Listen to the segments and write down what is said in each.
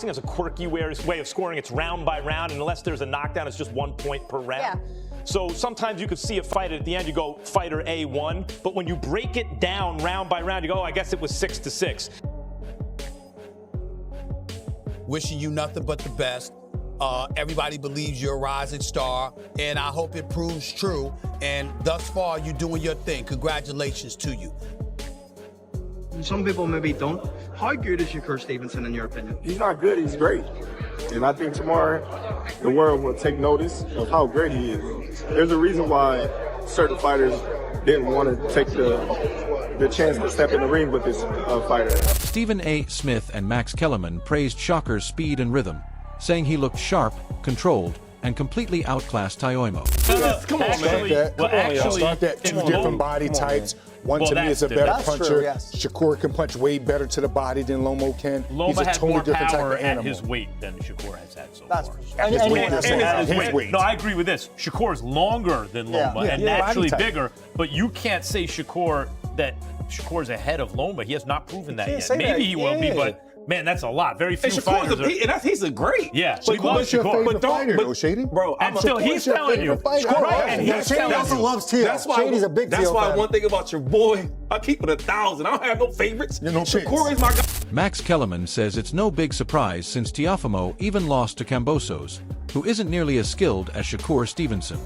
boxing has a quirky way of scoring. It's round by round, and unless there's a knockdown, it's just 1 point per round. Yeah. So sometimes you could see a fight at the end, you go, fighter A won. But when you break it down round by round, you go, oh, I guess it was 6-6. Wishing you nothing but the best. Everybody believes you're a rising star, and I hope it proves true. And thus far, you're doing your thing. Congratulations to you. Some people maybe don't. How good is Shakur Stevenson in your opinion? He's not good, he's great. And I think tomorrow the world will take notice of how great he is. There's a reason why certain fighters didn't want to take the chance to step in the ring with this fighter. Stephen A. Smith and Max Kellerman praised Shakur's speed and rhythm, saying he looked sharp, controlled, and completely outclassed Teofimo. Come on, man. Start that. Two different body types. One to me is a better puncher. True, yes. Shakur can punch way better to the body than Lomo can. Loma He's a has totally more different type power of at animal. his weight than Shakur has had so That's far. and his weight. No, I agree with this. Shakur is longer than Loma and naturally bigger, but you can't say that Shakur's ahead of Loma. He has not proven that yet. Maybe he will be, but man, that's a lot. Very few fighters. He's a great. Yeah, But what's your favorite fighter, though, Shady? Bro, and still, he's telling you. And Shady also loves Teo. Shady's a big Teo fan. That's why one thing about your boy, I keep it 1,000. I don't have no favorites. Shakur is my guy. Max Kellerman says it's no big surprise since Teofimo even lost to Kambosos, who isn't nearly as skilled as Shakur Stevenson.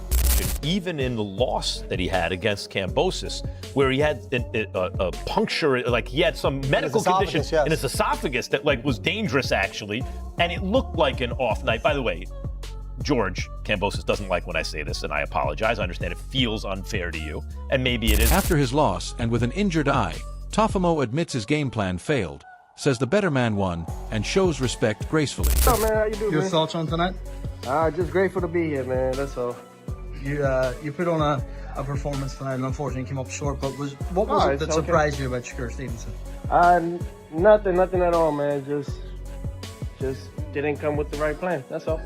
Even in the loss that he had against Kambosos, where he had a puncture, like he had some medical condition in his esophagus that was dangerous actually, and it looked like an off night. By the way, George Kambosos doesn't like when I say this, and I apologize. I understand it feels unfair to you, and maybe it is. After his loss and with an injured eye, Teofimo admits his game plan failed, says the better man won, and shows respect gracefully. What's up, man? How you doing, Your thoughts on tonight? Just grateful to be here, man. That's all. You put on a performance tonight and unfortunately came up short, but what was it that surprised you about Shakur Stevenson? Nothing at all, man. Just didn't come with the right plan. That's all.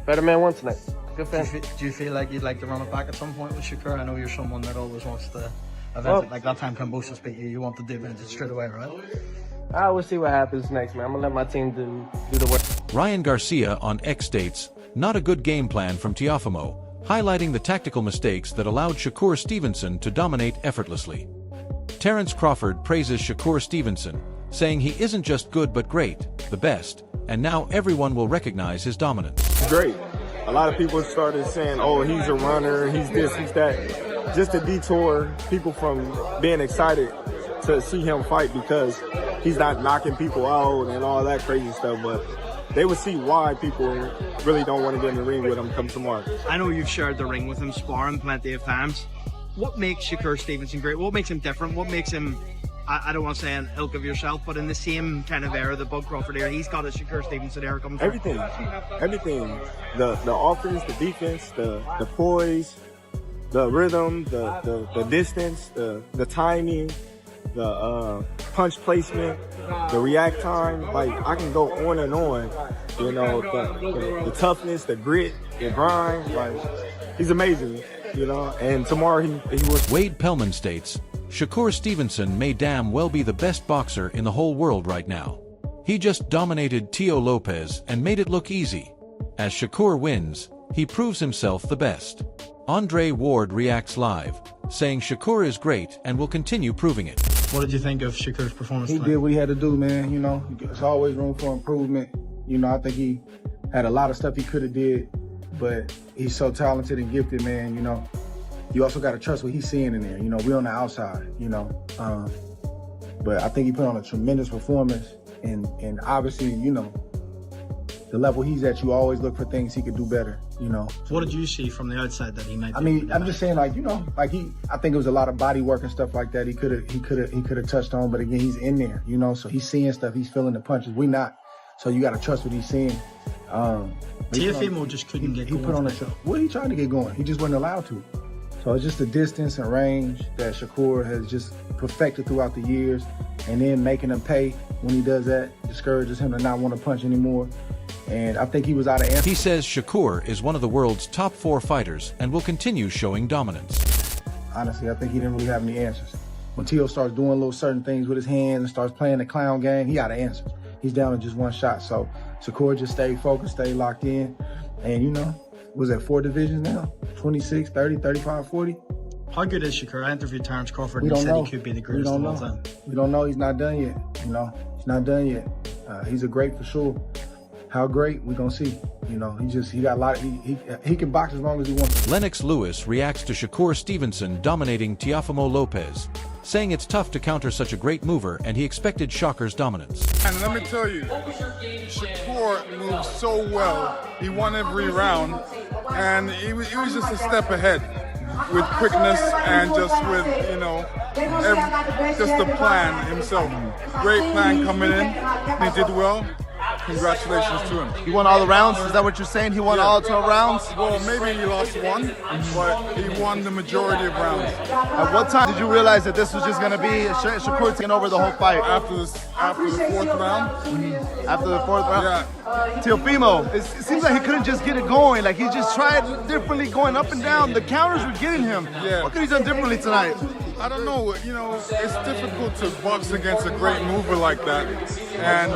Better man won tonight. Good fan. Do you feel like you'd like to run it back at some point with Shakur? I know you're someone that always wants to event it. Like that time Kambosos beat you, you want to dip into it straight away, right? I will see what happens next, man. I'm gonna let my team do the work. Ryan Garcia on X states, not a good game plan from Teofimo, highlighting the tactical mistakes that allowed Shakur Stevenson to dominate effortlessly. Terrence Crawford praises Shakur Stevenson, saying he isn't just good but great, the best, and now everyone will recognize his dominance. Great. A lot of people started saying, oh, he's a runner, he's this, he's that. Just to detour people from being excited to see him fight because he's not knocking people out and all that crazy stuff, but they would see why people really don't want to get in the ring with him come tomorrow. I know you've shared the ring with him, sparring plenty of times. What makes Shakur Stevenson great? What makes him different? What makes him, I don't want to say an ilk of yourself, but in the same kind of era, the Bud Crawford era, he's got a Shakur Stevenson era coming through. Everything. The offense, the defense, the poise, the rhythm, the distance, the timing, the punch placement, the react time. Like, I can go on and on. You know, the toughness, the grit, the grind. Like, he's amazing, you know. And tomorrow he was. Wade Pellman states, Shakur Stevenson may damn well be the best boxer in the whole world right now. He just dominated Teofimo Lopez and made it look easy. As Shakur wins, he proves himself the best. Andre Ward reacts live, saying Shakur is great and will continue proving it. What did you think of Shakur's performance He tonight? did what he had to do, man. You know, there's always room for improvement. You know, I think he had a lot of stuff he could have did, but he's so talented and gifted, man. You know, you also got to trust what he's seeing in there. You know, we're on the outside, you know. But I think he put on a tremendous performance, and obviously, you know, the level he's at, you always look for things he could do better, you know. What did you see from the outside that he might? I mean, I'm just saying, like, you know, like I think it was a lot of body work and stuff like that. He could have touched on, but again, he's in there, you know. So he's seeing stuff, he's feeling the punches. We not, so you got to trust what he's seeing. Teofimo just couldn't get going. He put on a show. What he tried to get going? He just wasn't allowed to. So it's just the distance and range that Shakur has just perfected throughout the years, and then making him pay when he does that discourages him to not want to punch anymore. And I think he was out of answers. He says Shakur is one of the world's top 4 fighters and will continue showing dominance. Honestly, I think he didn't really have any answers. When Teo starts doing little certain things with his hands and starts playing the clown game, he out of answers. He's down to just one shot. So Shakur just stayed focused, stayed locked in. And, you know, was at 4 divisions now, 26, 30, 35, 40. How good is Shakur? I interviewed Terence Crawford We and he don't said know. he could be the We greatest don't of all know. time. We don't know. He's not done yet. You know, he's not done yet. He's a great for sure. How great, we gonna see. You know, he got a lot. He can box as long as he wants. Lennox Lewis reacts to Shakur Stevenson dominating Teofimo Lopez, saying it's tough to counter such a great mover and he expected Shakur's dominance. And let me tell you, Shakur moved so well. He won every round, and he was just a step ahead with quickness and just with, you know, just the plan himself. Great plan coming in. He did well. Congratulations to him. He won all the rounds? Is that what you're saying? He won all 12 rounds? Well, maybe he lost one, but he won the majority of rounds. At what time did you realize that this was just going to be Shakur taking over the whole fight? After the 4th round. After the 4th round? Yeah. Teofimo, it seems like he couldn't just get it going. Like he just tried differently going up and down. The counters were getting him. Yeah. What could he done differently tonight? I don't know. You know, it's difficult to box against a great mover like that. And,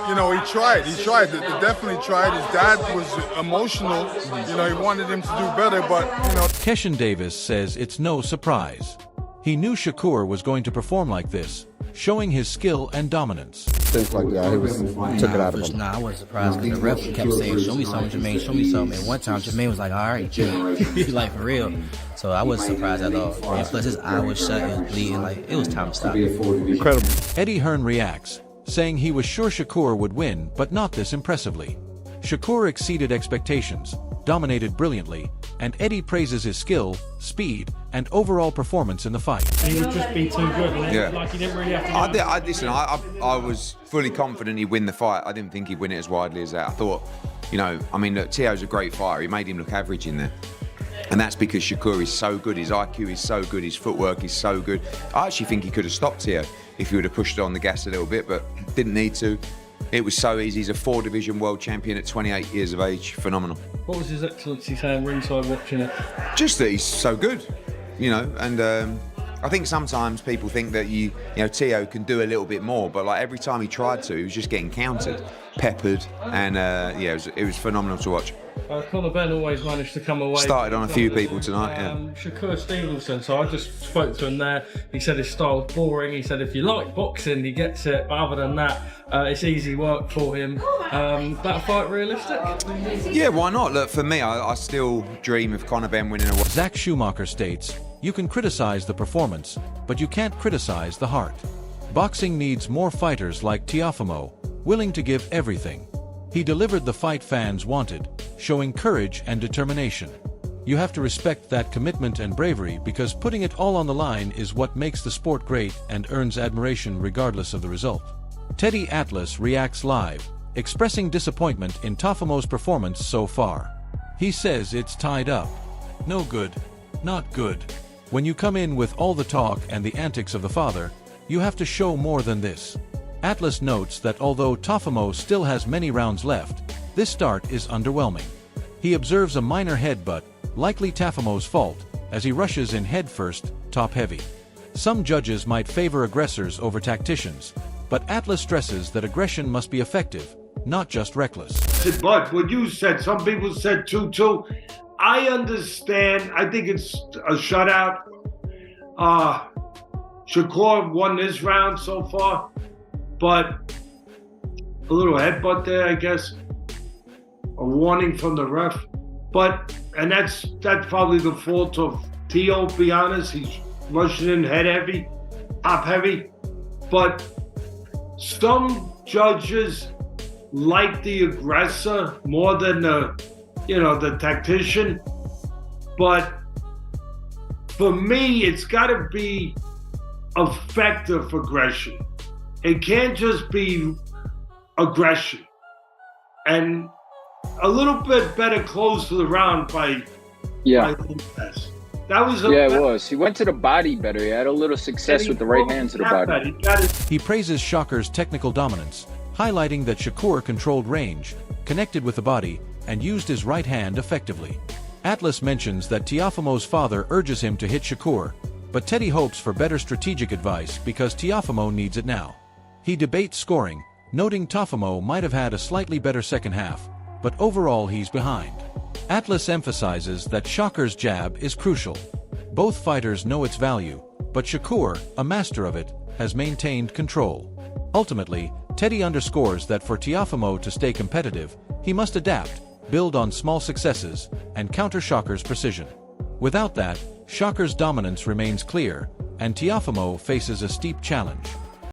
you know, he tried. He definitely tried. His dad was emotional. You know, he wanted him to do better, but, you know. Keshan Davis says it's no surprise. He knew Shakur was going to perform like this, showing his skill and dominance. Things like that, he took it out of him. Nah, I wasn't surprised because the ref kept saying, show me something, Jermaine, show me something. And one time, Jermaine was like, all right, he's like, for real. So I wasn't surprised at all. And plus, his eye was shut, it was bleeding, like, it was time to stop. Incredible. Eddie Hearn reacts, saying he was sure Shakur would win, but not this impressively. Shakur exceeded expectations, dominated brilliantly, and Eddie praises his skill, speed, and overall performance in the fight. He would just be too good, and Yeah. like he didn't really have to. Listen, I was fully confident he'd win the fight. I didn't think he'd win it as widely as that. I thought, you know, I mean, look, Teo's a great fighter. He made him look average in there. And that's because Shakur is so good. His IQ is so good. His footwork is so good. I actually think he could have stopped Teo if he would have pushed on the gas a little bit, but didn't need to. It was so easy. He's a 4-division world champion at 28 years of age. Phenomenal. What was His Excellency saying ringside watching it? Just that he's so good, you know, and I think sometimes people think that you know, Teo can do a little bit more, but like every time he tried to, he was just getting countered, peppered, and yeah, it was phenomenal to watch. Conor Benn always managed to come away. Started on a few people tonight, yeah. Shakur Stevenson, so I just spoke to him there. He said his style's boring. He said if you like boxing, he gets it. But other than that, it's easy work for him. That fight realistic? Yeah, why not? Look, for me, I still dream of Conor Benn winning a... Zach Schumacher states, you can criticize the performance, but you can't criticize the heart. Boxing needs more fighters like Teofimo, willing to give everything. He delivered the fight fans wanted, showing courage and determination. You have to respect that commitment and bravery because putting it all on the line is what makes the sport great and earns admiration regardless of the result. Teddy Atlas reacts live, expressing disappointment in Teofimo's performance so far. He says it's tied up. No good. Not good. When you come in with all the talk and the antics of the father, you have to show more than this. Atlas notes that although Teofimo still has many rounds left, this start is underwhelming. He observes a minor headbutt, likely Teofimo's fault, as he rushes in headfirst, top-heavy. Some judges might favor aggressors over tacticians, but Atlas stresses that aggression must be effective, not just reckless. But what you said, some people said 2-2. I understand. I think it's a shutout. Shakur won this round so far. But a little headbutt there, I guess. A warning from the ref. And that's probably the fault of Teo, to be honest. He's rushing in head heavy, top heavy. But some judges like the aggressor more than the tactician. But for me, it's got to be effective aggression. It can't just be aggression. And a little bit better close to the round by Lopez. That was it was. He went to the body better. He had a little success with the right hand to the body. He praises Shakur's technical dominance, highlighting that Shakur controlled range, connected with the body, and used his right hand effectively. Atlas mentions that Teofimo's father urges him to hit Shakur, but Teddy hopes for better strategic advice because Teofimo needs it now. He debates scoring, noting Teofimo might have had a slightly better second half, but overall he's behind. Atlas emphasizes that Shakur's jab is crucial. Both fighters know its value, but Shakur, a master of it, has maintained control. Ultimately, Teddy underscores that for Teofimo to stay competitive, he must adapt, build on small successes, and counter Shakur's precision. Without that, Shakur's dominance remains clear, and Teofimo faces a steep challenge.